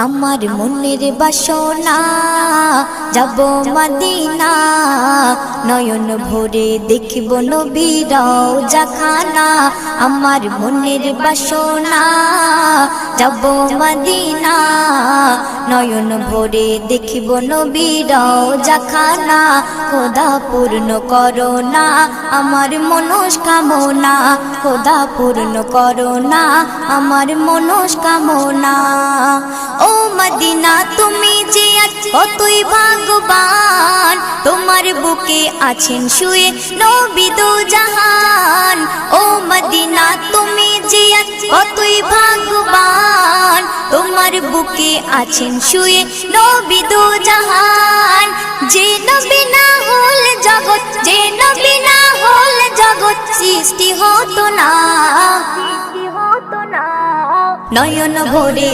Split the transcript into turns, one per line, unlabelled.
আমার মনের বাসনা যাব মদিনা, নয়ন ভরে দেখিব নবীর রওজাখানা। আমার মনের বাসনা যাব মদিনা, নয়ন ভরে দেখিব নবীর রওজাখানা। খোদা পূর্ণ করো না আমার মনস্কামনা, খোদা পূর্ণ করো না আমার মনস্কামনা। ও মদিনা তুমি যে কতই ভাগ্যবান, তোমার বুকে আছেন শুয়ে নবী দো জাহান। ও মদিনা তুমি যে কতই ভাগ্যবান, তোমার বুকে আছেন শুয়ে নবী দো জাহান। যে নবী না হল জগৎ, যে নবী না হল জগৎ সৃষ্টি হতো না। নয়ন ভরে